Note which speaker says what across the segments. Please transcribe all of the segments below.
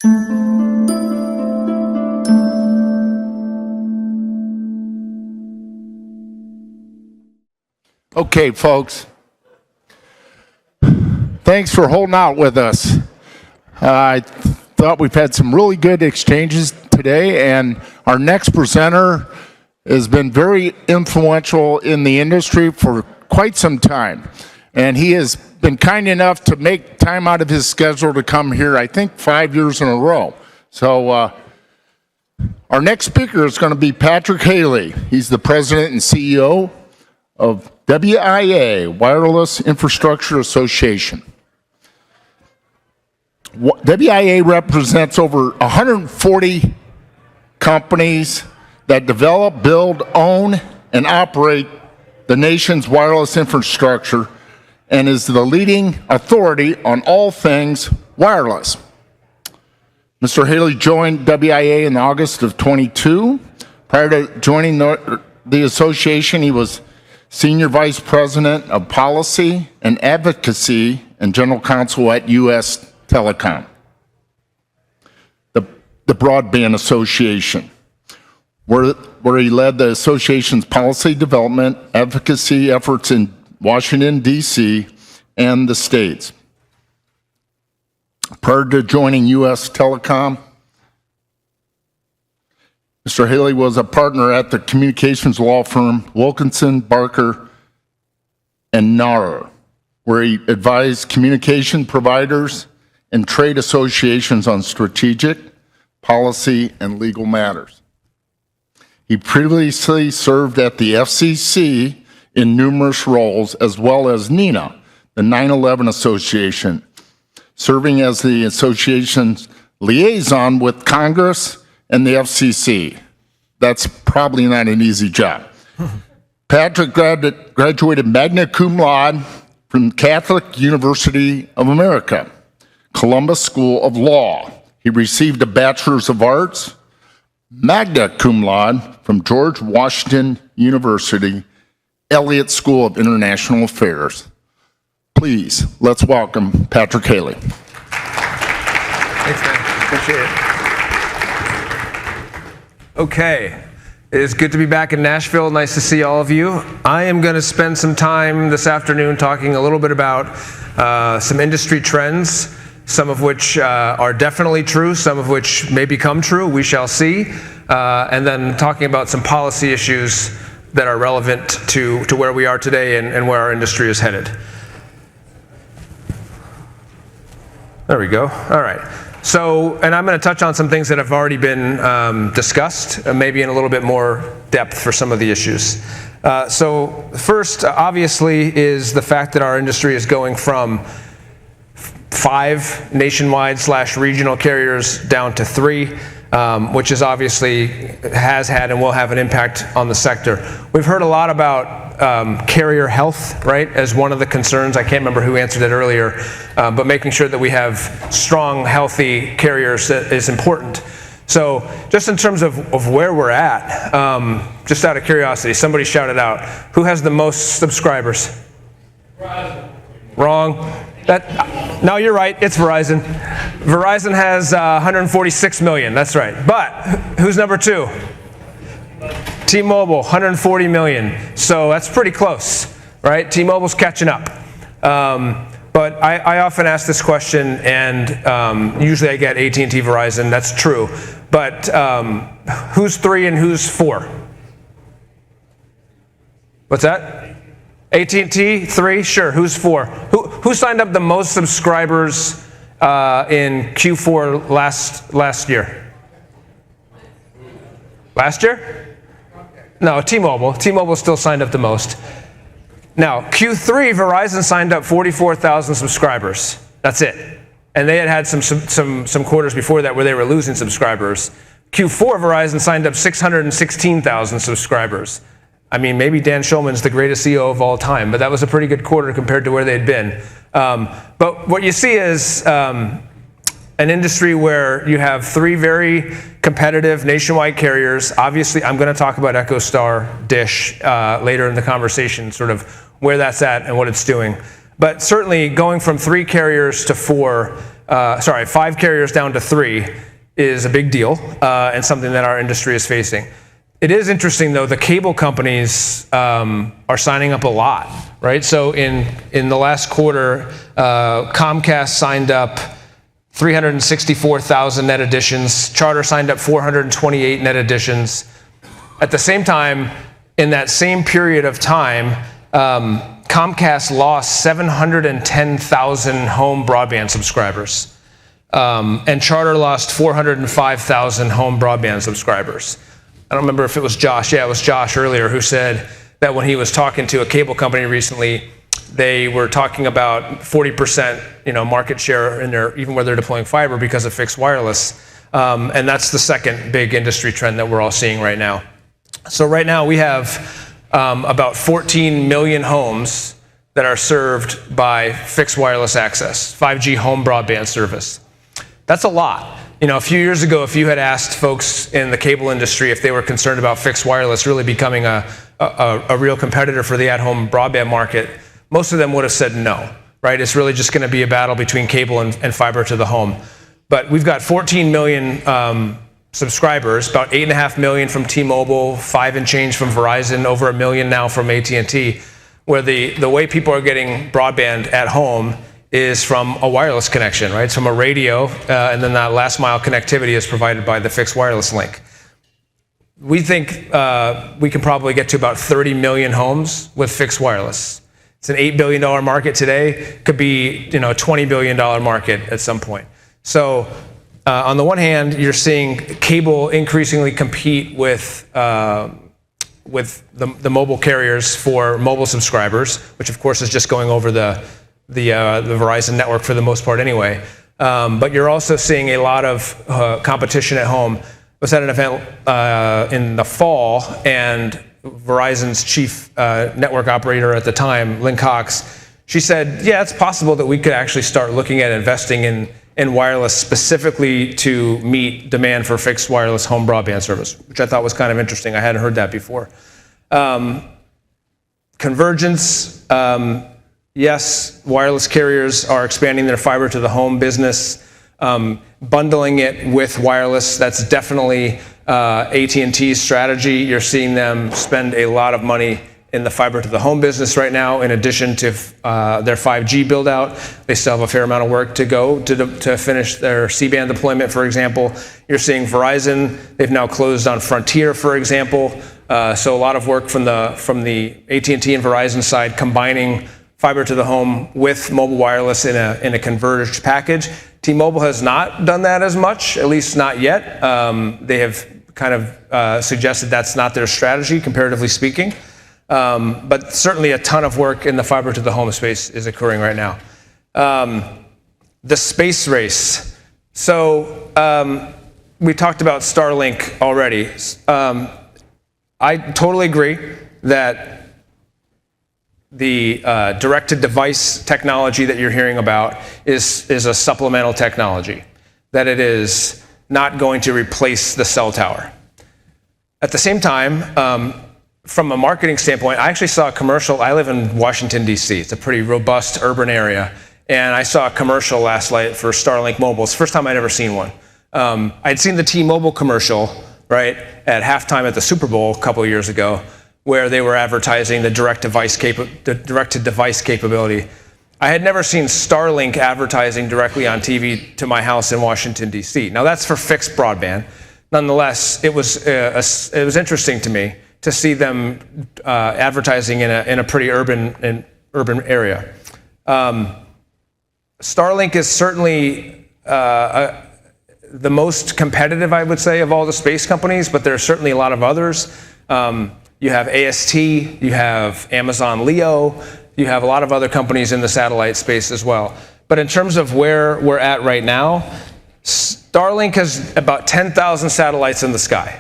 Speaker 1: Okay, folks, thanks for holding out with us. I thought we've had some really good exchanges today, and our next presenter has been very influential in the industry for quite some time. And he has been kind enough to make time out of his schedule to come here, I think 5 years in a row. So our next speaker is going to be Patrick Halley. He's the president and CEO of WIA, Wireless Infrastructure Association. WIA represents over 140 companies that develop, build, own, and operate the nation's wireless infrastructure and is the leading authority on all things wireless. Mr. Halley joined WIA in August of 22. Prior to joining the association, he was Senior Vice President of Policy and Advocacy and General Counsel at U.S. Telecom, the Broadband Association, where he led the association's policy development, advocacy efforts in Washington, D.C., and the states. Prior to joining U.S. Telecom, Mr. Halley was a partner at the communications law firm Wilkinson, Barker, and Nauer, where he advised communication providers and trade associations on strategic, policy, and legal matters. He previously served at the FCC in numerous roles, as well as NENA, the 9/11 Association, serving as the association's liaison with Congress and the FCC. That's probably not an easy job. Patrick graduated magna cum laude from Catholic University of America, Columbus School of Law. He received a Bachelor's of Arts, magna cum laude from George Washington University, Elliott School of International Affairs. Please, let's welcome Patrick Halley.
Speaker 2: Thanks, man. Appreciate it. Okay, it is good to be back in Nashville. Nice to see all of you. I am going to spend some time this afternoon talking a little bit about some industry trends, some of which are definitely true, some of which may become true, we shall see, and then talking about some policy issues that are relevant to where we are today and where our industry is headed. There we go. All right. So, and I'm going to touch on some things that have already been discussed, maybe in a little bit more depth for some of the issues. So first, obviously, is the fact that our industry is going from 5 nationwide/regional carriers down to 3, which is obviously has had and will have an impact on the sector. We've heard a lot about carrier health, right, as one of the concerns. I can't remember who answered it earlier, but making sure that we have strong, healthy carriers is important. So just in terms of where we're at, just out of curiosity, somebody shouted out, who has the most subscribers? Verizon. Wrong. No, you're right, it's Verizon. Verizon has 146 million, that's right. But who's number 2? T-Mobile, 140 million. So that's pretty close, right? T-Mobile's catching up. But I often ask this question, and usually I get AT&T, Verizon, that's true. But who's 3 and who's 4? What's that? AT&T, 3, sure. Who's 4? Who signed up the most subscribers in Q4 last year? Last year? No, T-Mobile. T-Mobile still signed up the most. Now, Q3, Verizon signed up 44,000 subscribers. That's it. And they had some quarters before that where they were losing subscribers. Q4, Verizon signed up 616,000 subscribers. I mean, maybe Dan Schulman's the greatest CEO of all time, but that was a pretty good quarter compared to where they'd been. But what you see is an industry where you have 3 very competitive nationwide carriers. Obviously, I'm going to talk about EchoStar, Dish later in the conversation, sort of where that's at and what it's doing. But certainly going from 3 carriers to 4 5 carriers down to 3 is a big deal and something that our industry is facing. It is interesting, though, the cable companies are signing up a lot, right? So in the last quarter, Comcast signed up 364,000 net additions. Charter signed up 428 net additions. At the same time, in that same period of time, Comcast lost 710,000 home broadband subscribers. And Charter lost 405,000 home broadband subscribers. I don't remember if it was Josh. Yeah, it was Josh earlier who said that when he was talking to a cable company recently, they were talking about 40%, market share in their, even where they're deploying fiber because of fixed wireless. And that's the second big industry trend that we're all seeing right now. So right now we have about 14 million homes that are served by fixed wireless access, 5G home broadband service. That's a lot. A few years ago, if you had asked folks in the cable industry if they were concerned about fixed wireless really becoming a real competitor for the at-home broadband market, most of them would have said no, right? It's really just going to be a battle between cable and fiber to the home. But we've got 14 million subscribers, about 8.5 million from T-Mobile, 5 and change from Verizon, over 1 million now from AT&T, where the way people are getting broadband at home is from a wireless connection, right? It's from a radio, and then that last mile connectivity is provided by the fixed wireless link. We think we can probably get to about 30 million homes with fixed wireless. It's an $8 billion market today, could be a $20 billion market at some point. So on the one hand, you're seeing cable increasingly compete with the mobile carriers for mobile subscribers, which of course is just going over the Verizon network for the most part anyway. But you're also seeing a lot of competition at home. I was at an event in the fall, and Verizon's chief network operator at the time, Lynn Cox, she said, yeah, it's possible that we could actually start looking at investing in wireless specifically to meet demand for fixed wireless home broadband service, which I thought was kind of interesting. I hadn't heard that before. Convergence. Yes, wireless carriers are expanding their fiber to the home business, bundling it with wireless. That's definitely AT&T's strategy. You're seeing them spend a lot of money in the fiber to the home business right now, in addition to their 5G build out. They still have a fair amount of work to go to finish their C-band deployment, for example. You're seeing Verizon, they've now closed on Frontier, for example. So a lot of work from the AT&T and Verizon side, combining fiber to the home with mobile wireless in a converged package. T-Mobile has not done that as much, at least not yet. They have kind of suggested that's not their strategy, comparatively speaking. But certainly a ton of work in the fiber to the home space is occurring right now. The space race. So we talked about Starlink already. I totally agree that the direct-to-device technology that you're hearing about is a supplemental technology, that it is not going to replace the cell tower. At the same time, from a marketing standpoint, I actually saw a commercial. I live in Washington, D.C. It's a pretty robust urban area. And I saw a commercial last night for Starlink Mobile. It's the first time I'd ever seen one. I'd seen the T-Mobile commercial, right, at halftime at the Super Bowl a couple of years ago, where they were advertising the direct-to-device capability. I had never seen Starlink advertising directly on TV to my house in Washington, D.C. Now, that's for fixed broadband. Nonetheless, it was interesting to me to see them advertising in a pretty urban area. Starlink is certainly the most competitive, I would say, of all the space companies, but there are certainly a lot of others. You have AST, you have Amazon Leo, you have a lot of other companies in the satellite space as well. But in terms of where we're at right now, Starlink has about 10,000 satellites in the sky,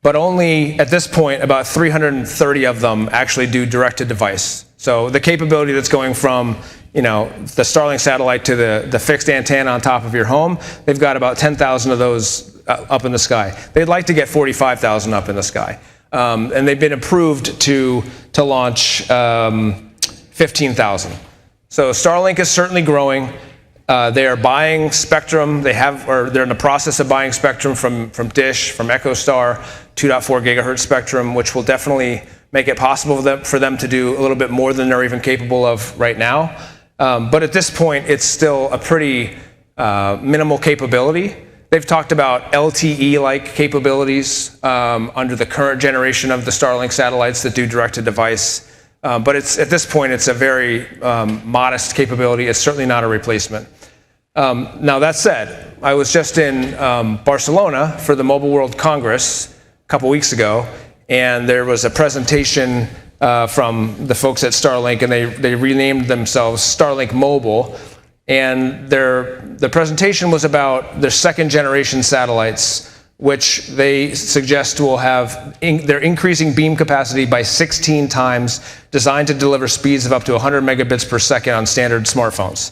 Speaker 2: but only at this point about 330 of them actually do direct-to-device. So the capability that's going from the Starlink satellite to the fixed antenna on top of your home, they've got about 10,000 of those up in the sky. They'd like to get 45,000 up in the sky. And they've been approved to launch 15,000. So Starlink is certainly growing. They are buying spectrum. They're in the process of buying spectrum from Dish, from EchoStar, 2.4 gigahertz spectrum, which will definitely make it possible for them to do a little bit more than they're even capable of right now. But at this point, it's still a pretty minimal capability. They've talked about LTE-like capabilities under the current generation of the Starlink satellites that do direct-to-device. But at this point, it's a very modest capability. It's certainly not a replacement. Now, that said, I was just in Barcelona for the Mobile World Congress a couple weeks ago, and there was a presentation from the folks at Starlink, and they renamed themselves Starlink Mobile. And the presentation was about their second generation satellites, which they suggest will have they're increasing beam capacity by 16 times, designed to deliver speeds of up to 100 megabits per second on standard smartphones.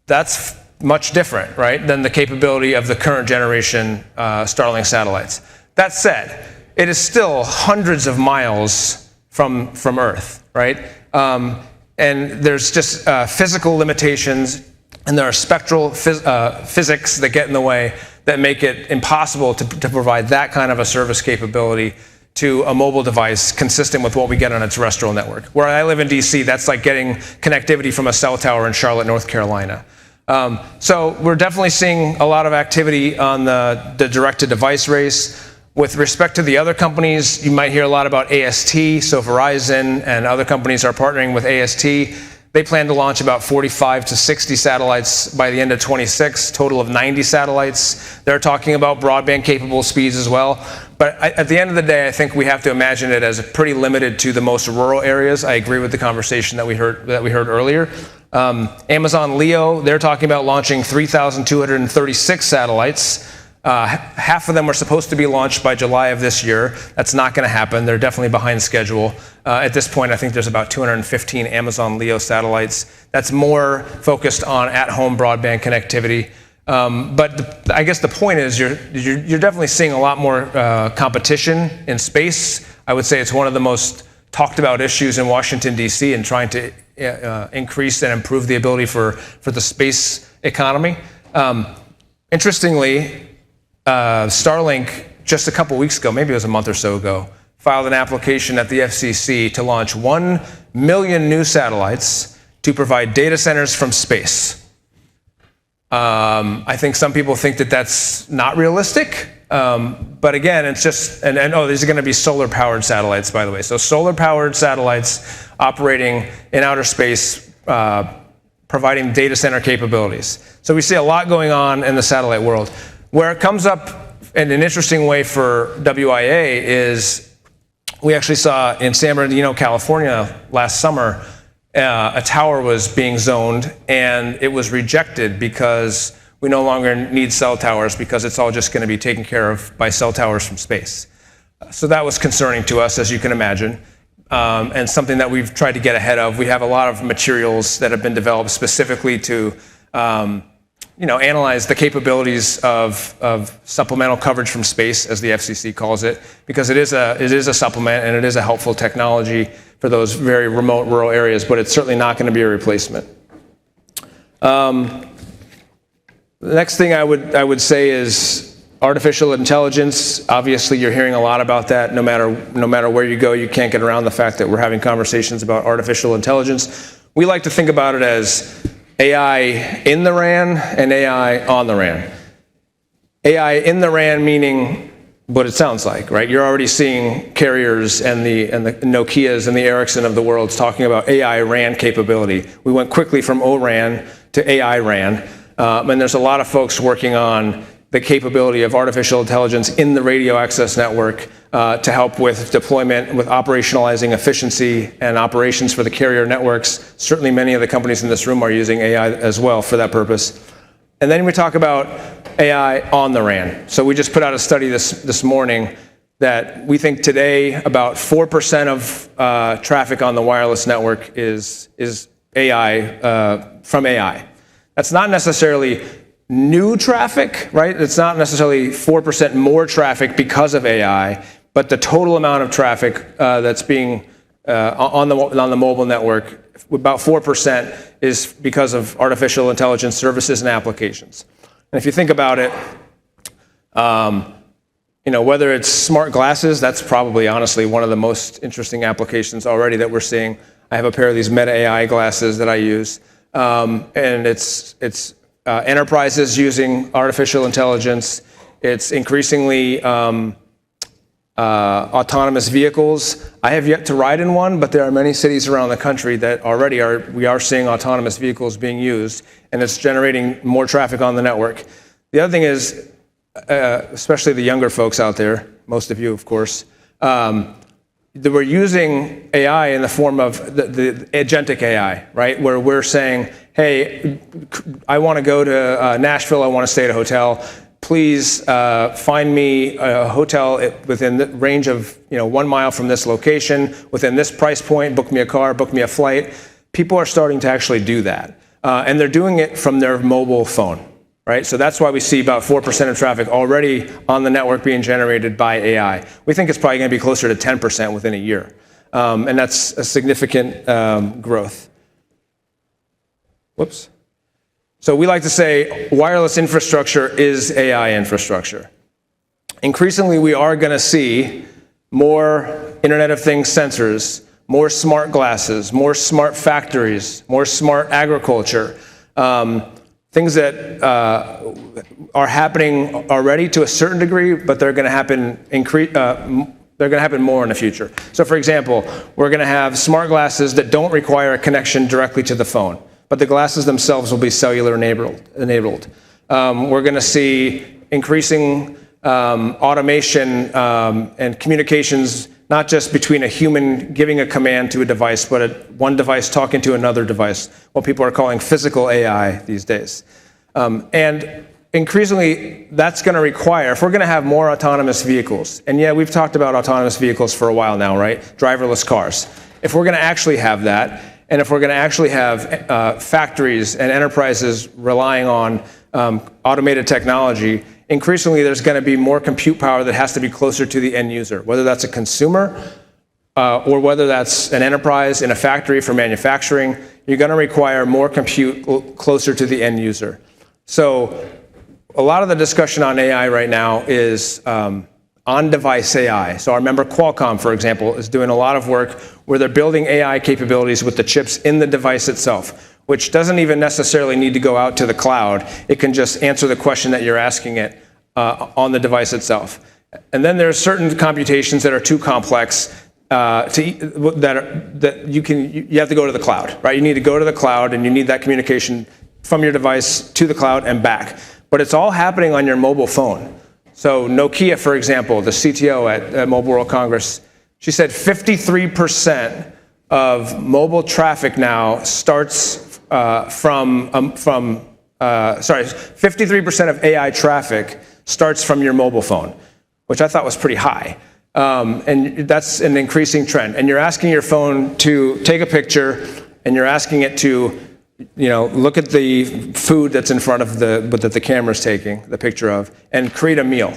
Speaker 2: That's much different, right, than the capability of the current generation Starlink satellites. That said, it is still hundreds of miles from Earth, right? And there's just physical limitations, and there are spectral physics that get in the way that make it impossible to provide that kind of a service capability to a mobile device consistent with what we get on a terrestrial network. Where I live in DC, that's like getting connectivity from a cell tower in Charlotte, North Carolina. So we're definitely seeing a lot of activity on the direct-to-device race. With respect to the other companies, you might hear a lot about AST. So Verizon and other companies are partnering with AST. They plan to launch about 45 to 60 satellites by the end of 26, total of 90 satellites. They're talking about broadband capable speeds as well. But at the end of the day, I think we have to imagine it as pretty limited to the most rural areas. I agree with the conversation that we heard earlier. Amazon Leo, they're talking about launching 3,236 satellites. Half of them were supposed to be launched by July of this year. That's not going to happen. They're definitely behind schedule. At this point, I think there's about 215 Amazon Leo satellites. That's more focused on at-home broadband connectivity. But I guess the point is you're definitely seeing a lot more competition in space. I would say it's one of the most talked about issues in Washington, D.C. and trying to increase and improve the ability for the space economy. Interestingly, Starlink, just a couple weeks ago, maybe it was a month or so ago, filed an application at the FCC to launch 1 million new satellites to provide data centers from space. I think some people think that that's not realistic, but again, it's just, and these are going to be solar-powered satellites, by the way. So solar-powered satellites operating in outer space, providing data center capabilities. So we see a lot going on in the satellite world. Where it comes up in an interesting way for WIA is we actually saw in San Bernardino, California last summer, a tower was being zoned, and it was rejected because we no longer need cell towers because it's all just going to be taken care of by cell towers from space. So that was concerning to us, as you can imagine, and something that we've tried to get ahead of. We have a lot of materials that have been developed specifically to analyze the capabilities of supplemental coverage from space, as the FCC calls it, because it is a supplement and it is a helpful technology for those very remote rural areas, but it's certainly not going to be a replacement. The next thing I would say is artificial intelligence. Obviously, you're hearing a lot about that. No matter where you go, you can't get around the fact that we're having conversations about artificial intelligence. We like to think about it as AI in the RAN and AI on the RAN. AI in the RAN meaning what it sounds like, right? You're already seeing carriers and the Nokias and the Ericsson of the world talking about AI RAN capability. We went quickly from O-RAN to AI RAN, and there's a lot of folks working on the capability of artificial intelligence in the radio access network to help with deployment, with operationalizing efficiency and operations for the carrier networks. Certainly many of the companies in this room are using AI as well for that purpose. And then we talk about AI on the RAN. So we just put out a study this morning that we think today about 4% of traffic on the wireless network is AI, from AI. That's not necessarily new traffic, right? It's not necessarily 4% more traffic because of AI, but the total amount of traffic that's being on the mobile network about 4% is because of artificial intelligence services and applications. And if you think about it, whether it's smart glasses, that's probably honestly one of the most interesting applications already that we're seeing. I have a pair of these Meta AI glasses that I use, and it's enterprises using artificial intelligence. It's increasingly autonomous vehicles. I have yet to ride in one, but there are many cities around the country that already we are seeing autonomous vehicles being used, and it's generating more traffic on the network. The other thing is, especially the younger folks out there, most of you, of course, that we're using AI in the form of the agentic AI, right? Where we're saying, hey, I want to go to Nashville, I want to stay at a hotel. Please find me a hotel within the range of 1 mile from this location, within this price point, book me a car, book me a flight. People are starting to actually do that. And they're doing it from their mobile phone, right? So that's why we see about 4% of traffic already on the network being generated by AI. We think it's probably going to be closer to 10% within a year. And that's a significant growth. Whoops. So we like to say wireless infrastructure is AI infrastructure. Increasingly, we are going to see more Internet of Things sensors, more smart glasses, more smart factories, more smart agriculture, things that are happening already to a certain degree, but they're going to happen more in the future. So for example, we're going to have smart glasses that don't require a connection directly to the phone, but the glasses themselves will be cellular enabled. We're going to see increasing automation and communications, not just between a human giving a command to a device, but one device talking to another device, what people are calling physical AI these days. And increasingly, that's going to require, if we're going to have more autonomous vehicles, and yeah, we've talked about autonomous vehicles for a while now, right? Driverless cars. If we're going to actually have that, and if we're going to actually have factories and enterprises relying on automated technology, increasingly there's going to be more compute power that has to be closer to the end user, whether that's a consumer or whether that's an enterprise in a factory for manufacturing. You're going to require more compute closer to the end user. So a lot of the discussion on AI right now is on-device AI. So I remember Qualcomm, for example, is doing a lot of work where they're building AI capabilities with the chips in the device itself, which doesn't even necessarily need to go out to the cloud. It can just answer the question that you're asking it on the device itself. And then there are certain computations that are too complex you have to go to the cloud, right? You need to go to the cloud, and you need that communication from your device to the cloud and back. But it's all happening on your mobile phone. So Nokia, for example, the CTO at Mobile World Congress, she said 53% of mobile traffic now starts 53% of AI traffic starts from your mobile phone, which I thought was pretty high. And that's an increasing trend. And you're asking your phone to take a picture, and you're asking it to, look at the food that's in front of that the camera's taking the picture of, and create a meal.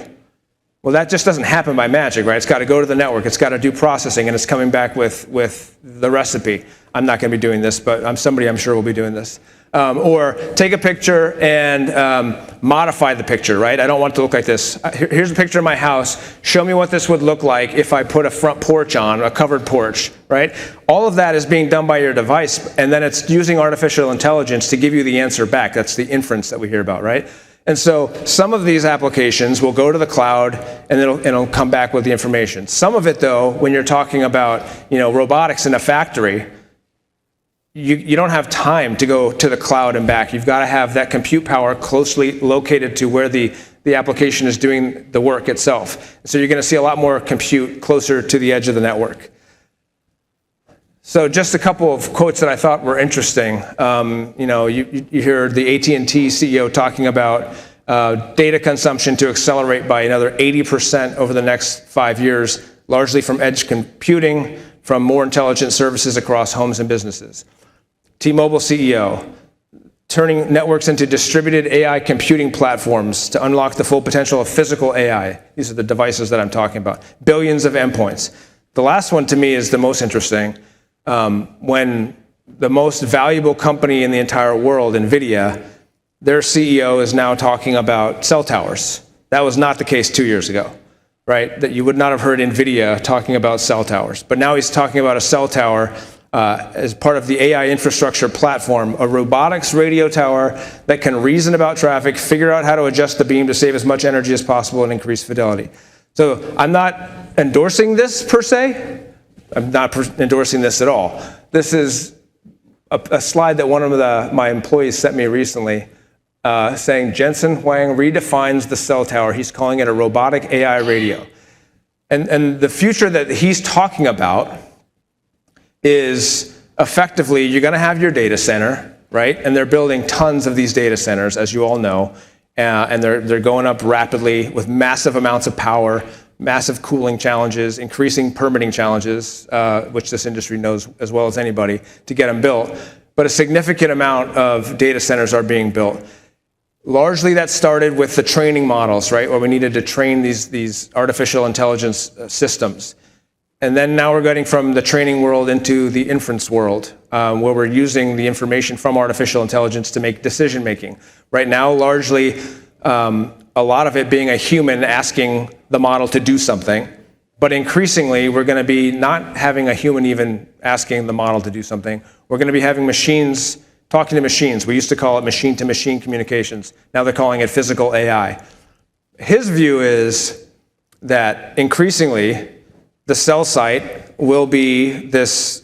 Speaker 2: Well, that just doesn't happen by magic, right? It's got to go to the network. It's got to do processing, and it's coming back with the recipe. I'm not going to be doing this, but I'm sure will be doing this. Or take a picture and modify the picture, right? I don't want it to look like this. Here's a picture of my house. Show me what this would look like if I put a front porch on, a covered porch, right? All of that is being done by your device, and then it's using artificial intelligence to give you the answer back. That's the inference that we hear about, right? And so some of these applications will go to the cloud, and it'll come back with the information. Some of it, though, when you're talking about robotics in a factory, you don't have time to go to the cloud and back. You've got to have that compute power closely located to where the application is doing the work itself. So you're going to see a lot more compute closer to the edge of the network. So just a couple of quotes that I thought were interesting. You hear the AT&T CEO talking about data consumption to accelerate by another 80% over the next 5 years, largely from edge computing, from more intelligent services across homes and businesses. T-Mobile CEO, turning networks into distributed AI computing platforms to unlock the full potential of physical AI. These are the devices that I'm talking about. Billions of endpoints. The last one to me is the most interesting. When the most valuable company in the entire world, NVIDIA, their CEO is now talking about cell towers. That was not the case 2 years ago, right? That you would not have heard NVIDIA talking about cell towers. But now he's talking about a cell tower as part of the AI infrastructure platform, a robotics radio tower that can reason about traffic, figure out how to adjust the beam to save as much energy as possible and increase fidelity. So I'm not endorsing this per se. I'm not endorsing this at all. This is a slide that one of my employees sent me recently saying Jensen Huang redefines the cell tower. He's calling it a robotic AI radio. And the future that he's talking about is effectively you're going to have your data center, right? And they're building tons of these data centers, as you all know, and they're going up rapidly with massive amounts of power, massive cooling challenges, increasing permitting challenges, which this industry knows as well as anybody, to get them built. But a significant amount of data centers are being built. Largely that started with the training models, right? Where we needed to train these artificial intelligence systems. And then now we're getting from the training world into the inference world, where we're using the information from artificial intelligence to make decision making. Right now, largely, a lot of it being a human asking the model to do something. But increasingly, we're going to be not having a human even asking the model to do something. We're going to be having machines talking to machines. We used to call it machine-to-machine communications. Now they're calling it physical AI. His view is that increasingly, the cell site will be this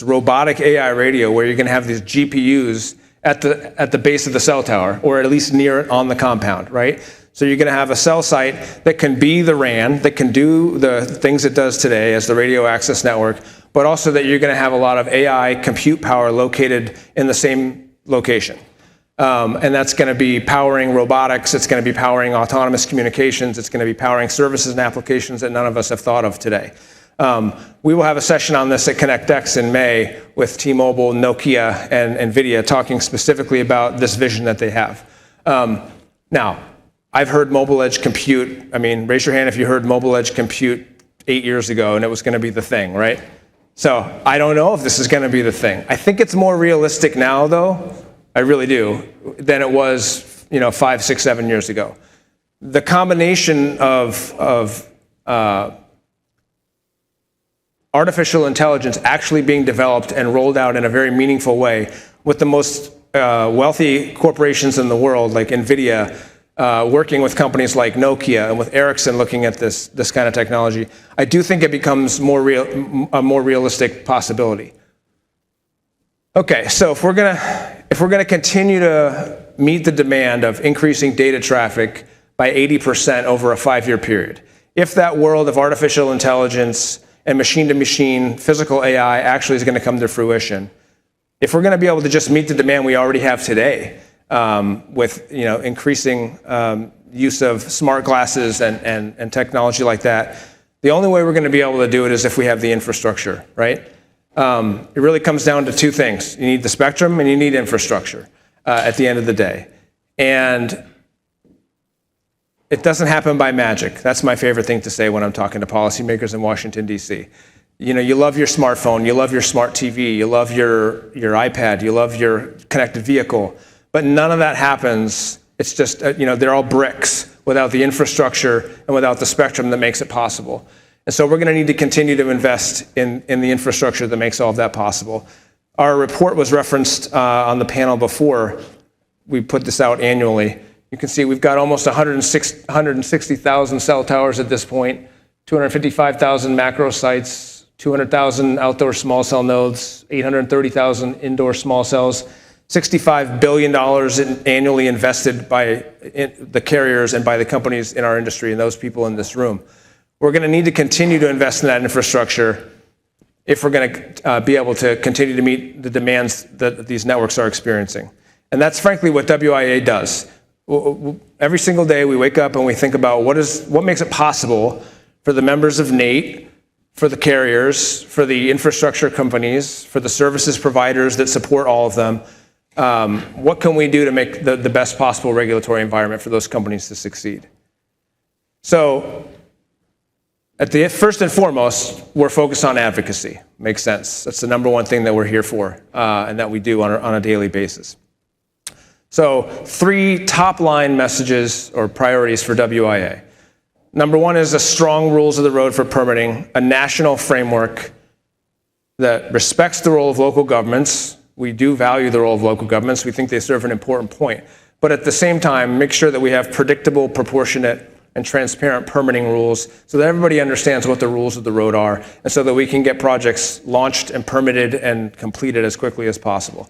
Speaker 2: robotic AI radio where you're going to have these GPUs at the base of the cell tower, or at least near it on the compound, right? So you're going to have a cell site that can be the RAN, that can do the things it does today as the radio access network, but also that you're going to have a lot of AI compute power located in the same location. And that's going to be powering robotics, it's going to be powering autonomous communications, it's going to be powering services and applications that none of us have thought of today. We will have a session on this at ConnectX in May with T-Mobile, Nokia, and NVIDIA talking specifically about this vision that they have. Now, I've heard mobile edge compute. I mean, raise your hand if you heard mobile edge compute 8 years ago and it was going to be the thing, right? So I don't know if this is going to be the thing. I think it's more realistic now, though, I really do, than it was, 5, 6, 7 years ago. The combination of artificial intelligence actually being developed and rolled out in a very meaningful way with the most wealthy corporations in the world, like NVIDIA, working with companies like Nokia and with Ericsson looking at this kind of technology, I do think it becomes a more realistic possibility. Okay, so if we're gonna continue to meet the demand of increasing data traffic by 80% over a 5-year period, if that world of artificial intelligence and machine-to-machine physical AI actually is going to come to fruition, if we're going to be able to just meet the demand we already have today, with increasing use of smart glasses and technology like that, the only way we're going to be able to do it is if we have the infrastructure, right? It really comes down to two things. You need the spectrum and you need infrastructure at the end of the day. And it doesn't happen by magic. That's my favorite thing to say when I'm talking to policymakers in Washington, D.C. You love your smartphone, you love your smart TV, you love your iPad, you love your connected vehicle, but none of that happens. It's just, they're all bricks without the infrastructure and without the spectrum that makes it possible. And so we're going to need to continue to invest in the infrastructure that makes all of that possible. Our report was referenced on the panel before. We put this out annually. You can see we've got almost 160,000 cell towers at this point, 255,000 macro sites, 200,000 outdoor small cell nodes, 830,000 indoor small cells, $65 billion annually invested by the carriers and by the companies in our industry and those people in this room. We're going to need to continue to invest in that infrastructure if we're going to be able to continue to meet the demands that these networks are experiencing. And that's frankly what WIA does. Every single day we wake up and we think about what makes it possible for the members of NATE, for the carriers, for the infrastructure companies, for the services providers that support all of them. What can we do to make the best possible regulatory environment for those companies to succeed? So First and foremost, we're focused on advocacy. Makes sense. That's the number one thing that we're here for, and that we do on a daily basis. So 3 top-line messages or priorities for WIA. Number 1 is a strong rules of the road for permitting, a national framework that respects the role of local governments. We do value the role of local governments. We think they serve an important point. But at the same time, make sure that we have predictable, proportionate, and transparent permitting rules so that everybody understands what the rules of the road are, and so that we can get projects launched and permitted and completed as quickly as possible.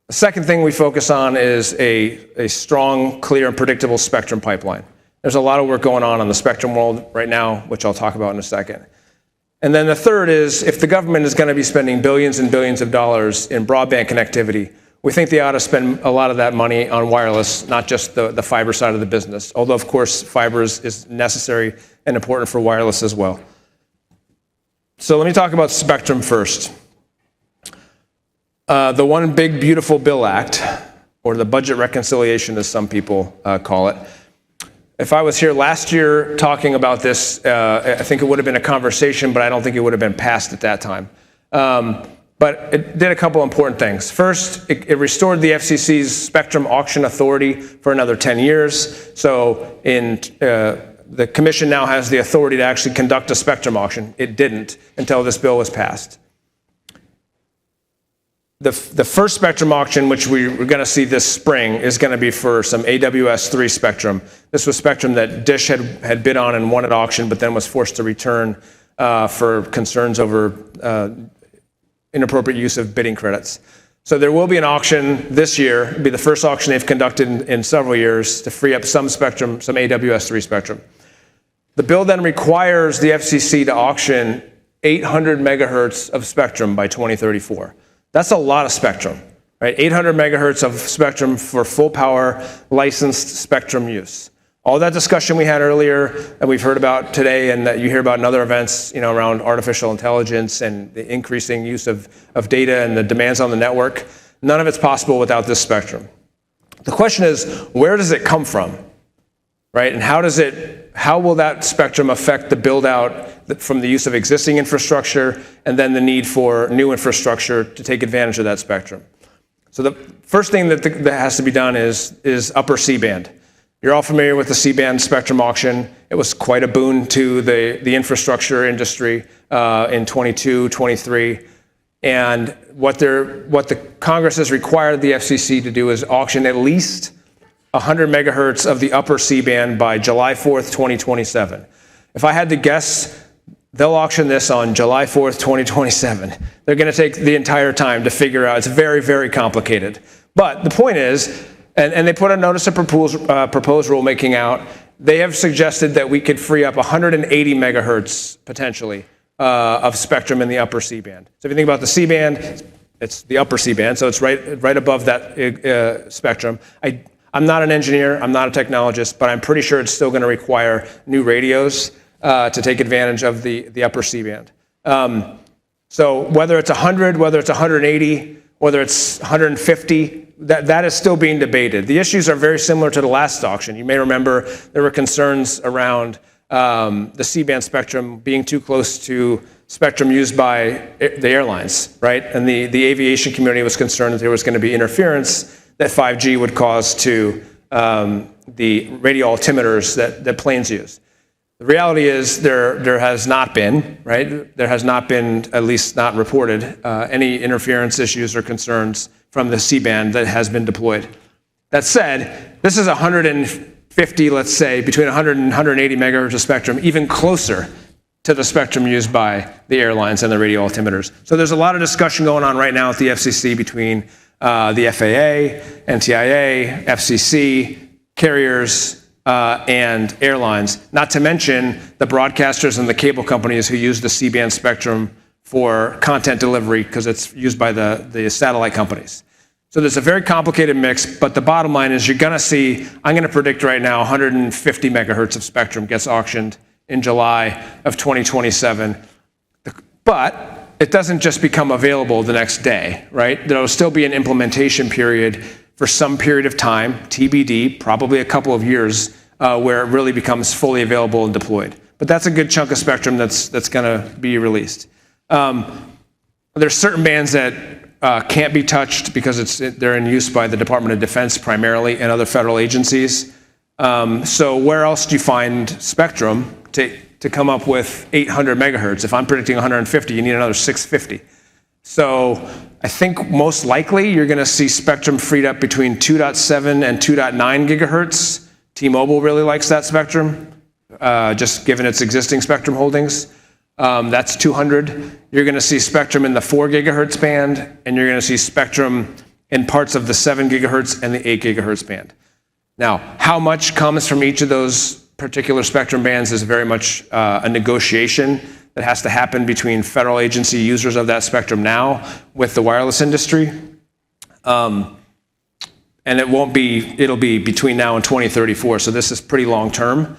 Speaker 2: The second thing we focus on is a strong, clear, and predictable spectrum pipeline. There's a lot of work going on in the spectrum world right now, which I'll talk about in a second. And then the third is, if the government is going to be spending billions and billions of dollars in broadband connectivity, we think they ought to spend a lot of that money on wireless, not just the fiber side of the business. Although, of course, fiber is necessary and important for wireless as well. So let me talk about spectrum first. The One Big Beautiful Bill Act, or the budget reconciliation as some people call it. If I was here last year talking about this, I think it would have been a conversation, but I don't think it would have been passed at that time. But it did a couple important things. First, it restored the FCC's spectrum auction authority for another 10 years. So the commission now has the authority to actually conduct a spectrum auction. It didn't until this bill was passed. The first spectrum auction, which we're going to see this spring, is going to be for some AWS-3 spectrum. This was spectrum that Dish had bid on and won at auction, but then was forced to return for concerns over inappropriate use of bidding credits. So there will be an auction this year. It'll be the first auction they've conducted in several years to free up some spectrum, some AWS-3 spectrum. The bill then requires the FCC to auction 800 megahertz of spectrum by 2034. That's a lot of spectrum, right? 800 megahertz of spectrum for full power licensed spectrum use. All that discussion we had earlier that we've heard about today and that you hear about in other events, around artificial intelligence and the increasing use of data and the demands on the network, none of it's possible without this spectrum. The question is, where does it come from, right? And how will that spectrum affect the build out from the use of existing infrastructure and then the need for new infrastructure to take advantage of that spectrum? So the first thing that has to be done is upper C-band. You're all familiar with the C-band spectrum auction. It was quite a boon to the infrastructure industry in 22, 23. And what the Congress has required the FCC to do is auction at least 100 megahertz of the upper C-band by July 4th, 2027. If I had to guess, they'll auction this on July 4th, 2027. They're going to take the entire time to figure out. It's very, very complicated. But the point is, and they put a notice of proposed rulemaking out, they have suggested that we could free up 180 megahertz potentially of spectrum in the upper C-band. So if you think about the C-band, it's the upper C-band, so it's right above that spectrum. I'm not an engineer, I'm not a technologist, but I'm pretty sure it's still going to require new radios to take advantage of the upper C-band. So whether it's 100, whether it's 180, whether it's 150, that is still being debated. The issues are very similar to the last auction. You may remember there were concerns around the C-band spectrum being too close to spectrum used by the airlines, right? And the aviation community was concerned that there was going to be interference that 5G would cause to the radio altimeters that planes use. The reality is there has not been, right? There has not been, at least not reported, any interference issues or concerns from the C-band that has been deployed. That said, this is 150, let's say, between 100 and 180 megahertz of spectrum, even closer to the spectrum used by the airlines and the radio altimeters. So there's a lot of discussion going on right now at the FCC between the FAA, NTIA, FCC, carriers, and airlines, not to mention the broadcasters and the cable companies who use the C-band spectrum for content delivery because it's used by the satellite companies. So there's a very complicated mix, but the bottom line is you're going to see, I'm going to predict right now 150 megahertz of spectrum gets auctioned in July of 2027. But it doesn't just become available the next day, right? There will still be an implementation period for some period of time, TBD, probably a couple of years, where it really becomes fully available and deployed. But that's a good chunk of spectrum that's going to be released. There's certain bands that can't be touched because they're in use by the Department of Defense primarily and other federal agencies. So where else do you find spectrum to come up with 800 megahertz? If I'm predicting 150, you need another 650. So I think most likely you're going to see spectrum freed up between 2.7 and 2.9 gigahertz. T-Mobile really likes that spectrum, just given its existing spectrum holdings. That's 200. You're going to see spectrum in the 4 gigahertz band, and you're going to see spectrum in parts of the 7 gigahertz and the 8 gigahertz band. Now, how much comes from each of those particular spectrum bands is very much a negotiation that has to happen between federal agency users of that spectrum now with the wireless industry. And it'll be between now and 2034, so this is pretty long term.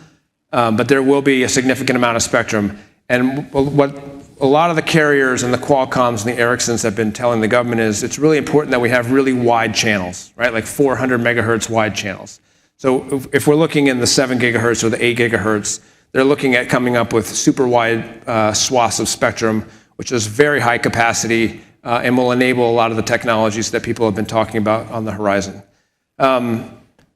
Speaker 2: But there will be a significant amount of spectrum. And what a lot of the carriers and the Qualcomms and the Ericssons have been telling the government is it's really important that we have really wide channels, right? Like 400 megahertz wide channels. So if we're looking in the 7 gigahertz or the 8 gigahertz, they're looking at coming up with super wide swaths of spectrum, which is very high capacity and will enable a lot of the technologies that people have been talking about on the horizon. The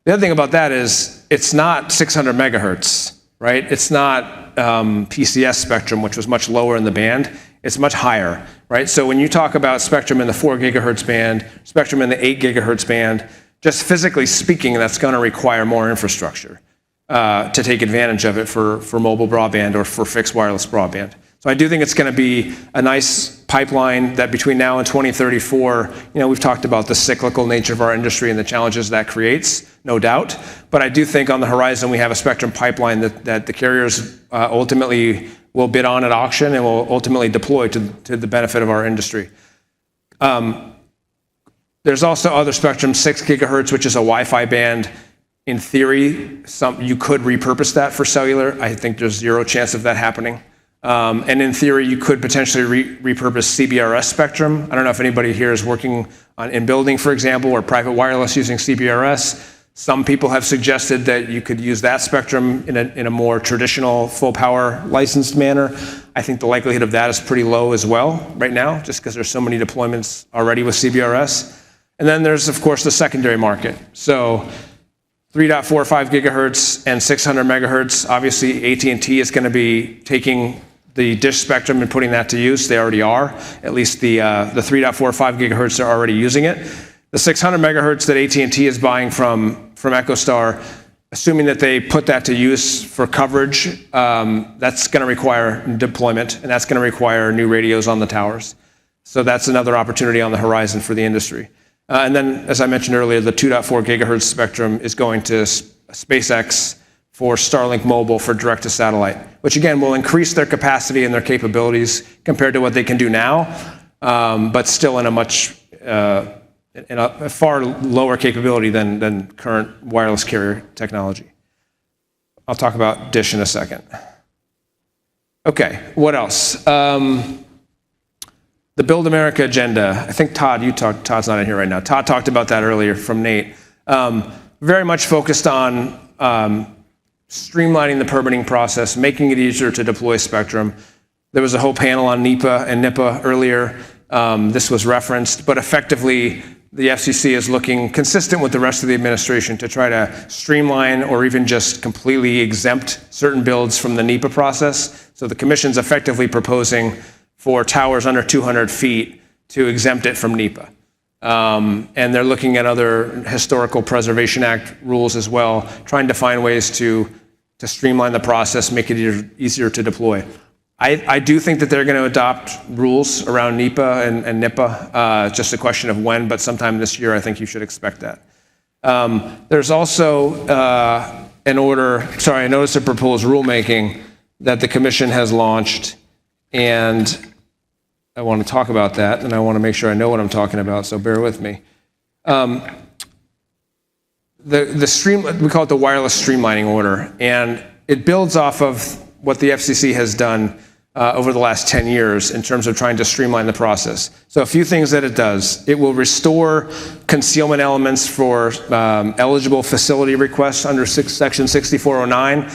Speaker 2: other thing about that is it's not 600 megahertz, right? It's not PCS spectrum, which was much lower in the band. It's much higher, right? So when you talk about spectrum in the 4 gigahertz band, spectrum in the 8 gigahertz band, just physically speaking, that's going to require more infrastructure to take advantage of it for mobile broadband or for fixed wireless broadband. So I do think it's going to be a nice pipeline that between now and 2034, we've talked about the cyclical nature of our industry and the challenges that creates, no doubt. But I do think on the horizon we have a spectrum pipeline that the carriers ultimately will bid on at auction and will ultimately deploy to the benefit of our industry. There's also other spectrum, 6 gigahertz, which is a Wi-Fi band. In theory, you could repurpose that for cellular. I think there's zero chance of that happening. And in theory, you could potentially repurpose CBRS spectrum. I don't know if anybody here is working in building, for example, or private wireless using CBRS. Some people have suggested that you could use that spectrum in a more traditional full power licensed manner. I think the likelihood of that is pretty low as well right now, just because there's so many deployments already with CBRS. And then there's, of course, the secondary market. So 3.45 gigahertz and 600 megahertz. Obviously, AT&T is going to be taking the dish spectrum and putting that to use. They already are. At least the 3.45 gigahertz are already using it. The 600 megahertz that AT&T is buying from EchoStar, assuming that they put that to use for coverage, that's going to require deployment, and that's going to require new radios on the towers. So that's another opportunity on the horizon for the industry. And then, as I mentioned earlier, the 2.4 gigahertz spectrum is going to SpaceX for Starlink Mobile for direct-to-satellite, which again will increase their capacity and their capabilities compared to what they can do now, but still in a far lower capability than current wireless carrier technology. I'll talk about Dish in a second. Okay, what else? The Build America agenda. I think Todd's not in here right now. Todd talked about that earlier from Nate. Very much focused on streamlining the permitting process, making it easier to deploy spectrum. There was a whole panel on NEPA and NIPA earlier. This was referenced, but effectively the FCC is looking consistent with the rest of the administration to try to streamline or even just completely exempt certain builds from the NEPA process. So the commission's effectively proposing for towers under 200 feet to exempt it from NEPA. And they're looking at other Historical Preservation Act rules as well, trying to find ways to streamline the process, make it easier to deploy. I do think that they're going to adopt rules around NEPA and NIPA. It's just a question of when, but sometime this year I think you should expect that. There's also a notice of proposed rulemaking that the commission has launched, and I want to talk about that, and I want to make sure I know what I'm talking about, so bear with me. We call it the wireless streamlining order, and it builds off of what the FCC has done over the last 10 years in terms of trying to streamline the process. So a few things that it does. It will restore concealment elements for eligible facility requests under Section 6409.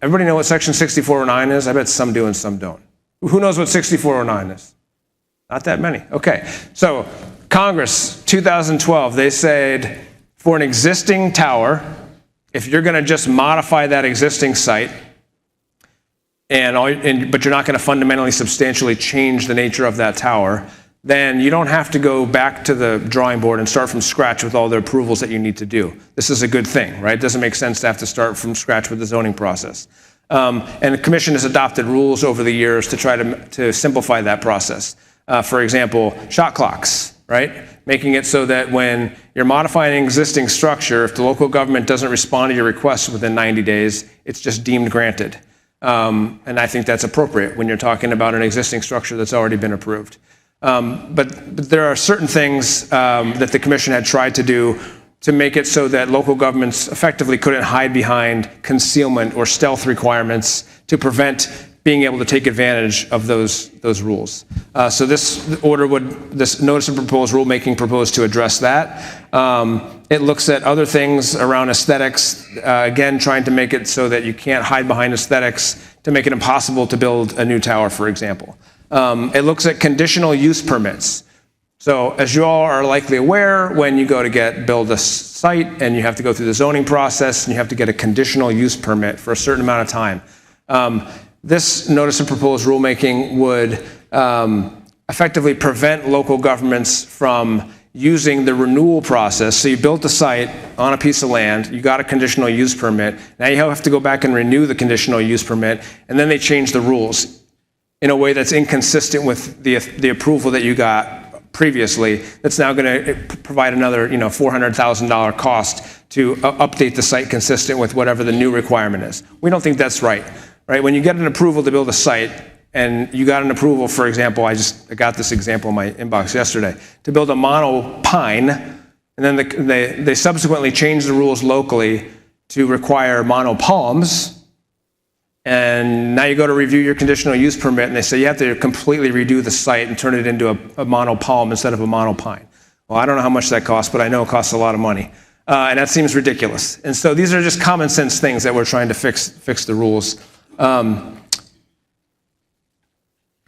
Speaker 2: Everybody know what Section 6409 is? I bet some do and some don't. Who knows what 6409 is? Not that many. Okay, so Congress, 2012, they said for an existing tower, if you're going to just modify that existing site, but you're not going to fundamentally substantially change the nature of that tower, then you don't have to go back to the drawing board and start from scratch with all the approvals that you need to do. This is a good thing, right? It doesn't make sense to have to start from scratch with the zoning process. And the commission has adopted rules over the years to try to simplify that process. For example, shot clocks, right? Making it so that when you're modifying an existing structure, if the local government doesn't respond to your request within 90 days, it's just deemed granted. And I think that's appropriate when you're talking about an existing structure that's already been approved. But there are certain things that the commission had tried to do to make it so that local governments effectively couldn't hide behind concealment or stealth requirements to prevent being able to take advantage of those rules. So this notice of proposed rulemaking proposed to address that. It looks at other things around aesthetics, again, trying to make it so that you can't hide behind aesthetics to make it impossible to build a new tower, for example. It looks at conditional use permits. So as you all are likely aware, when you go to build a site and you have to go through the zoning process and you have to get a conditional use permit for a certain amount of time, this notice of proposed rulemaking would effectively prevent local governments from using the renewal process. So you built a site on a piece of land, you got a conditional use permit, now you have to go back and renew the conditional use permit, and then they change the rules in a way that's inconsistent with the approval that you got previously. That's now going to provide another $400,000 cost to update the site consistent with whatever the new requirement is. We don't think that's right. Right? When you get an approval to build a site, and you got an approval, for example, I got this example in my inbox yesterday, to build a mono pine, and then they subsequently changed the rules locally to require mono palms, and now you go to review your conditional use permit, and they say you have to completely redo the site and turn it into a mono palm instead of a mono pine. Well, I don't know how much that costs, but I know it costs a lot of money. And that seems ridiculous. And so these are just common sense things that we're trying to fix the rules.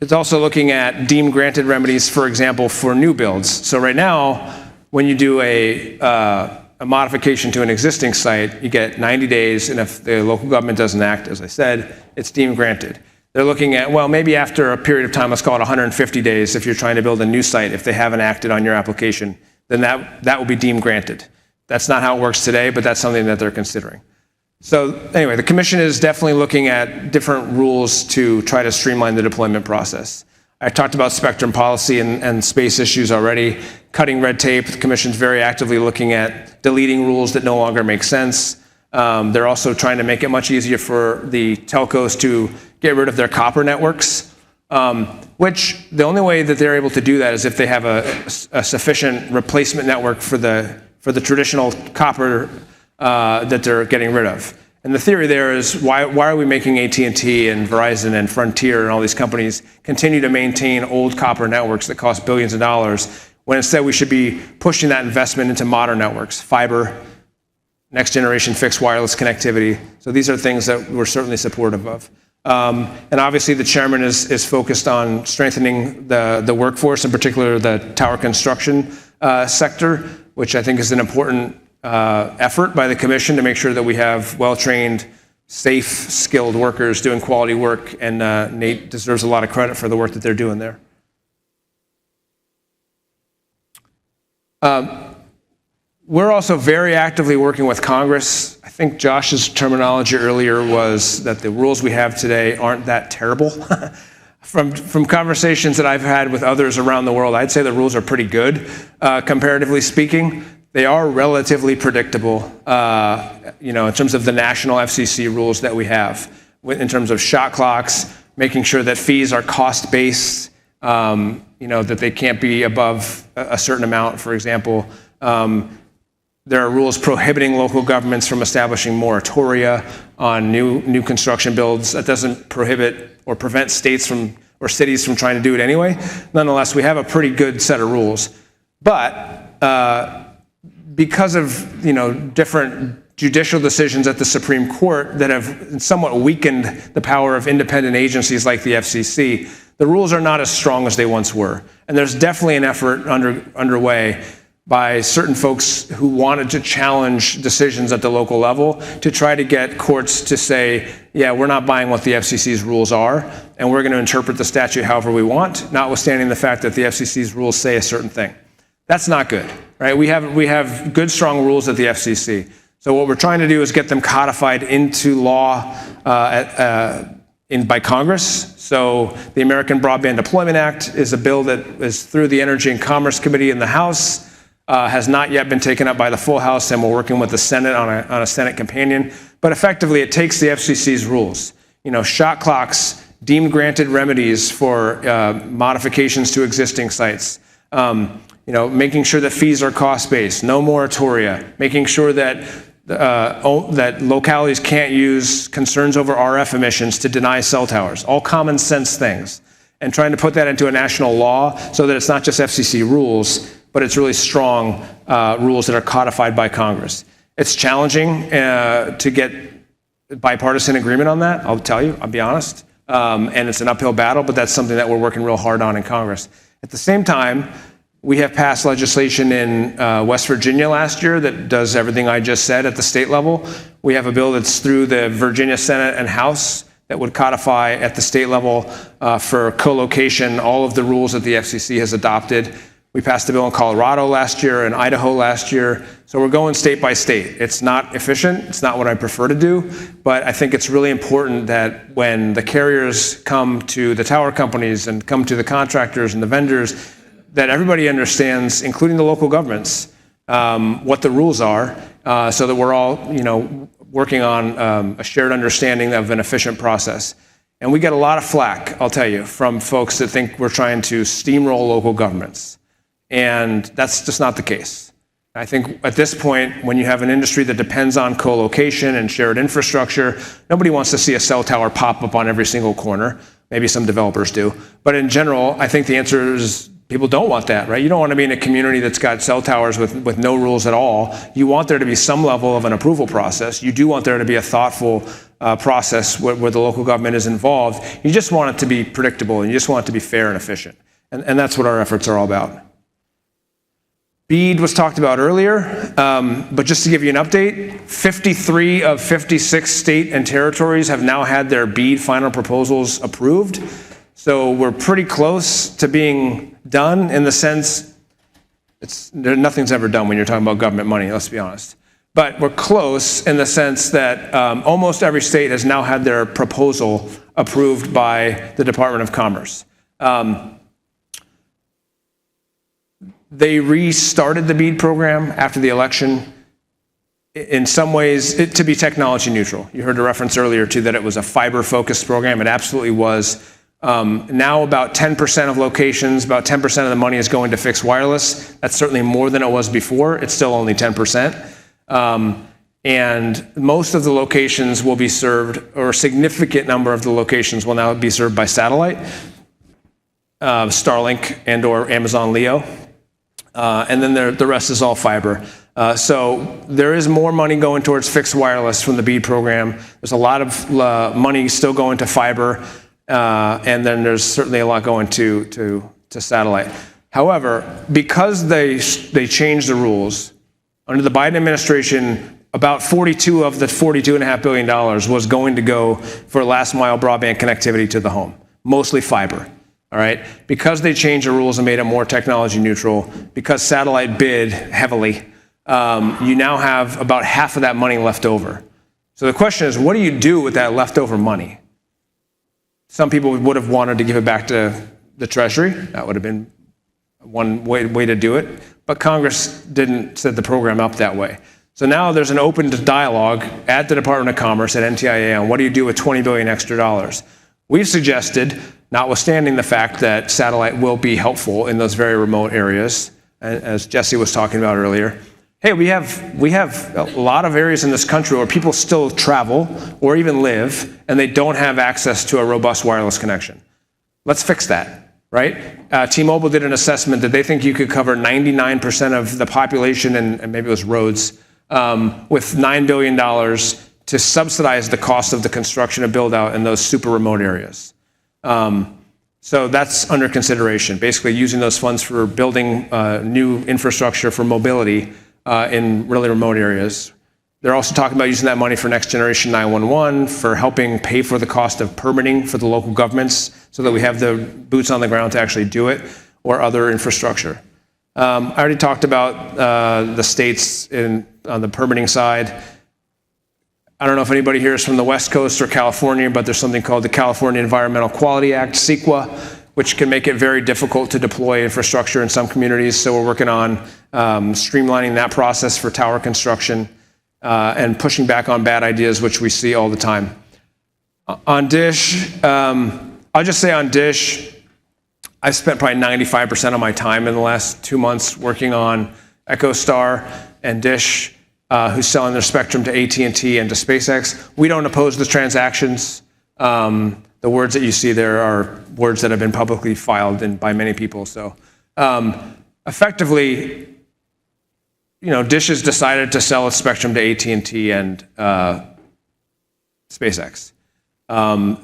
Speaker 2: It's also looking at deemed granted remedies, for example, for new builds. So right now, when you do a modification to an existing site, you get 90 days, and if the local government doesn't act, as I said, it's deemed granted. They're looking at, well, maybe after a period of time, let's call it 150 days, if you're trying to build a new site, if they haven't acted on your application, then that will be deemed granted. That's not how it works today, but that's something that they're considering. So anyway, the commission is definitely looking at different rules to try to streamline the deployment process. I talked about spectrum policy and space issues already. Cutting red tape, the commission's very actively looking at deleting rules that no longer make sense. They're also trying to make it much easier for the telcos to get rid of their copper networks, which the only way that they're able to do that is if they have a sufficient replacement network for the traditional copper that they're getting rid of. And the theory there is, why are we making AT&T and Verizon and Frontier and all these companies continue to maintain old copper networks that cost billions of dollars, when instead we should be pushing that investment into modern networks, fiber, next generation fixed wireless connectivity. So these are things that we're certainly supportive of. And obviously the chairman is focused on strengthening the workforce, in particular the tower construction sector, which I think is an important effort by the commission to make sure that we have well-trained, safe, skilled workers doing quality work, and Nate deserves a lot of credit for the work that they're doing there. We're also very actively working with Congress. I think Josh's terminology earlier was that the rules we have today aren't that terrible. From conversations that I've had with others around the world, I'd say the rules are pretty good, comparatively speaking. They are relatively predictable, in terms of the national FCC rules that we have, in terms of shot clocks, making sure that fees are cost-based, that they can't be above a certain amount, for example. There are rules prohibiting local governments from establishing moratoria on new construction builds. That doesn't prohibit or prevent states or cities from trying to do it anyway. Nonetheless, we have a pretty good set of rules. But because of different judicial decisions at the Supreme Court that have somewhat weakened the power of independent agencies like the FCC. The rules are not as strong as they once were. And there's definitely an effort underway by certain folks who wanted to challenge decisions at the local level to try to get courts to say, yeah, we're not buying what the FCC's rules are, and we're going to interpret the statute however we want, notwithstanding the fact that the FCC's rules say a certain thing. That's not good, right? We have good, strong rules at the FCC. So what we're trying to do is get them codified into law by Congress. So the American Broadband Deployment Act is a bill that is through the Energy and Commerce Committee in the House, has not yet been taken up by the full House, and we're working with the Senate on a Senate companion. But effectively, it takes the FCC's rules. Shot clocks, deemed granted remedies for modifications to existing sites. Making sure that fees are cost-based, no moratoria, making sure that that localities can't use concerns over RF emissions to deny cell towers, all common sense things, and trying to put that into a national law so that it's not just FCC rules, but it's really strong rules that are codified by Congress. It's challenging to get bipartisan agreement on that, I'll tell you, I'll be honest, and it's an uphill battle, but that's something that we're working real hard on in Congress. At the same time, we have passed legislation in West Virginia last year that does everything I just said at the state level. We have a bill that's through the Virginia Senate and House that would codify at the state level for co-location all of the rules that the FCC has adopted. We passed a bill in Colorado last year and Idaho last year. So we're going state by state. It's not efficient. It's not what I prefer to do. But I think it's really important that when the carriers come to the tower companies and come to the contractors and the vendors, that everybody understands, including the local governments, what the rules are, so that we're all, working on a shared understanding of an efficient process. And we get a lot of flack, I'll tell you, from folks that think we're trying to steamroll local governments. And that's just not the case. I think at this point, when you have an industry that depends on co-location and shared infrastructure, nobody wants to see a cell tower pop up on every single corner. Maybe some developers do. But in general, I think the answer is people don't want that, right? You don't want to be in a community that's got cell towers with no rules at all. You want there to be some level of an approval process. You do want there to be a thoughtful process where the local government is involved. You just want it to be predictable, and you just want it to be fair and efficient. And that's what our efforts are all about. BEAD was talked about earlier, but just to give you an update, 53 of 56 state and territories have now had their BEAD final proposals approved. So we're pretty close to being done in the sense, nothing's ever done when you're talking about government money, let's be honest. But we're close in the sense that almost every state has now had their proposal approved by the Department of Commerce. They restarted the BEAD program after the election, in some ways to be technology neutral. You heard a reference earlier to that it was a fiber-focused program. It absolutely was. Now about 10% of locations, about 10% of the money is going to fixed wireless. That's certainly more than it was before. It's still only 10%. And most of the locations will be served, or a significant number of the locations will now be served by satellite, Starlink and or Amazon Leo. And then the rest is all fiber. So there is more money going towards fixed wireless from the BEAD program. There's a lot of money still going to fiber. And then there's certainly a lot going to satellite. However, because they changed the rules, under the Biden administration, about 42 of the $42.5 billion was going to go for last mile broadband connectivity to the home, mostly fiber. All right, because they changed the rules and made it more technology neutral, because satellite bid heavily, you now have about half of that money left over. So the question is, what do you do with that leftover money? Some people would have wanted to give it back to the Treasury. That would have been one way to do it. But Congress didn't set the program up that way. So now there's an open dialogue at the Department of Commerce, at NTIA, on what do you do with $20 billion extra dollars. We've suggested, notwithstanding the fact that satellite will be helpful in those very remote areas, as Jesse was talking about earlier, hey, we have a lot of areas in this country where people still travel or even live, and they don't have access to a robust wireless connection. Let's fix that, right? T-Mobile did an assessment that they think you could cover 99% of the population, and maybe it was roads, with $9 billion to subsidize the cost of the construction and build out in those super remote areas. So that's under consideration, basically using those funds for building new infrastructure for mobility in really remote areas. They're also talking about using that money for next generation 911, for helping pay for the cost of permitting for the local governments so that we have the boots on the ground to actually do it, or other infrastructure. I already talked about the states on the permitting side. I don't know if anybody here is from the West Coast or California, but there's something called the California Environmental Quality Act, CEQA, which can make it very difficult to deploy infrastructure in some communities. So we're working on streamlining that process for tower construction and pushing back on bad ideas, which we see all the time. On DISH, I'll just say on DISH, I've spent probably 95% of my time in the last 2 months working on EchoStar and DISH, who's selling their spectrum to AT&T and to SpaceX. We don't oppose the transactions. The words that you see there are words that have been publicly filed by many people. So effectively, DISH has decided to sell its spectrum to AT&T and SpaceX.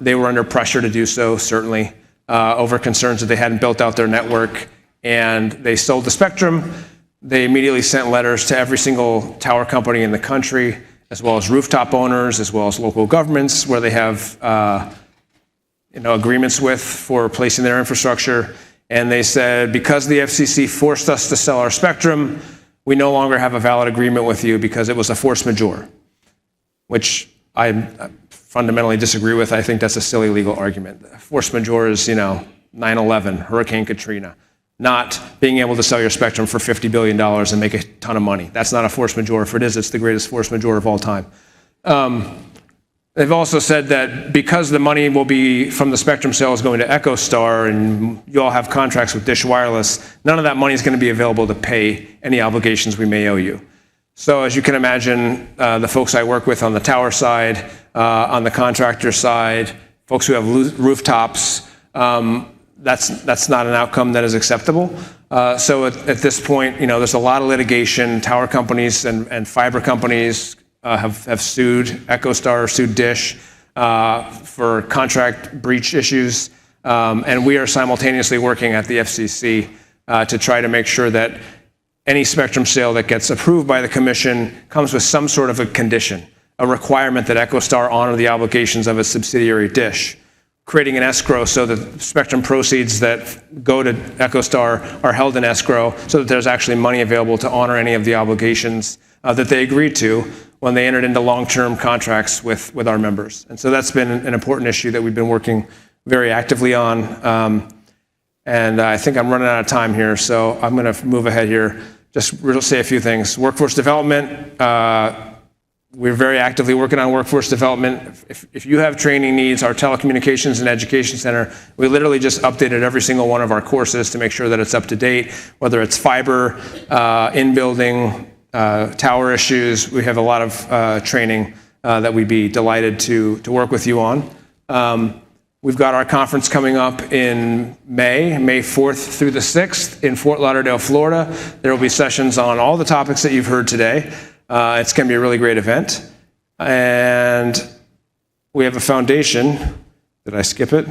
Speaker 2: They were under pressure to do so, certainly, over concerns that they hadn't built out their network, and they sold the spectrum. They immediately sent letters to every single tower company in the country, as well as rooftop owners, as well as local governments, where they have agreements with for placing their infrastructure. And they said, because the FCC forced us to sell our spectrum, we no longer have a valid agreement with you because it was a force majeure, which I fundamentally disagree with. I think that's a silly legal argument. Force majeure is, 9/11, Hurricane Katrina, not being able to sell your spectrum for $50 billion and make a ton of money. That's not a force majeure. If it is, it's the greatest force majeure of all time. They've also said that because the money will be from the spectrum sales going to EchoStar, and you all have contracts with Dish Wireless, none of that money is going to be available to pay any obligations we may owe you. So as you can imagine, the folks I work with on the tower side, on the contractor side, folks who have rooftops, that's not an outcome that is acceptable. So at this point, there's a lot of litigation. Tower companies and fiber companies have sued EchoStar, sued Dish for contract breach issues. And we are simultaneously working at the FCC to try to make sure that any spectrum sale that gets approved by the commission comes with some sort of a condition, a requirement that EchoStar honor the obligations of its subsidiary Dish, creating an escrow so that spectrum proceeds that go to EchoStar are held in escrow so that there's actually money available to honor any of the obligations that they agreed to when they entered into long-term contracts with our members. And so that's been an important issue that we've been working very actively on. And I think I'm running out of time here, so I'm going to move ahead here. Just say a few things. Workforce development. We're very actively working on workforce development. If you have training needs, our telecommunications and education center, we literally just updated every single one of our courses to make sure that it's up to date, whether it's fiber, in-building, tower issues. We have a lot of training that we'd be delighted to work with you on. We've got our conference coming up in May 4th through the 6th in Fort Lauderdale, Florida. There will be sessions on all the topics that you've heard today. It's going to be a really great event. And we have a foundation. Did I skip it?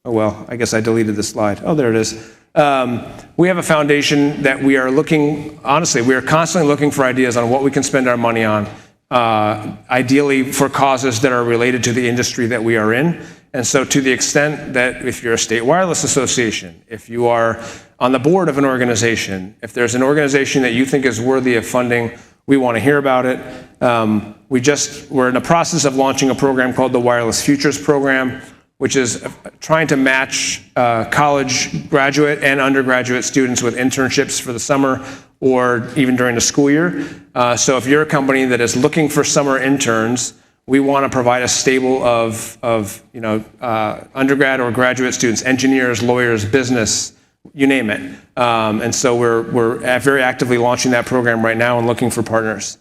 Speaker 2: Oh, well, I guess I deleted the slide. Oh, there it is. We have a foundation that we are constantly looking for ideas on what we can spend our money on, ideally for causes that are related to the industry that we are in. And so to the extent that if you're a state wireless association, if you are on the board of an organization, if there's an organization that you think is worthy of funding, we want to hear about it. We're in the process of launching a program called the Wireless Futures Program, which is trying to match college graduate and undergraduate students with internships for the summer or even during the school year. So if you're a company that is looking for summer interns, we want to provide a stable of undergrad or graduate students, engineers, lawyers, business, you name it. And so we're very actively launching that program right now and looking for partners.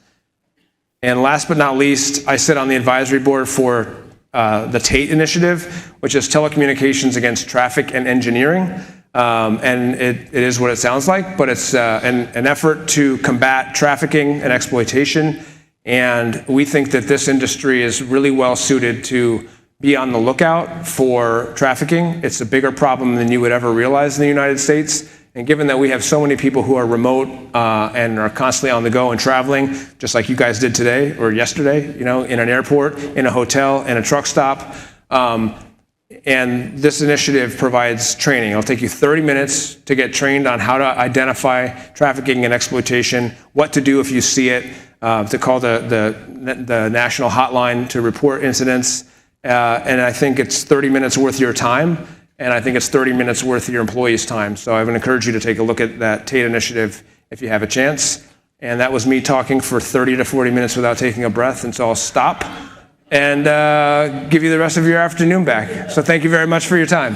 Speaker 2: And last but not least, I sit on the advisory board for the TATE initiative, which is Telecommunications Against Traffic and Engineering. And it is what it sounds like, but it's an effort to combat trafficking and exploitation. And we think that this industry is really well suited to be on the lookout for trafficking. It's a bigger problem than you would ever realize in the United States. And given that we have so many people who are remote and are constantly on the go and traveling, just like you guys did today or yesterday, you know, in an airport, in a hotel, in a truck stop, and this initiative provides training. It'll take you 30 minutes to get trained on how to identify trafficking and exploitation, what to do if you see it, to call the national hotline to report incidents. And I think it's 30 minutes worth of your time, and I think it's 30 minutes worth of your employees' time. So I would encourage you to take a look at that TATE initiative if you have a chance. And that was me talking for 30 to 40 minutes without taking a breath, and so I'll stop and give you the rest of your afternoon back. So thank you very much for your time.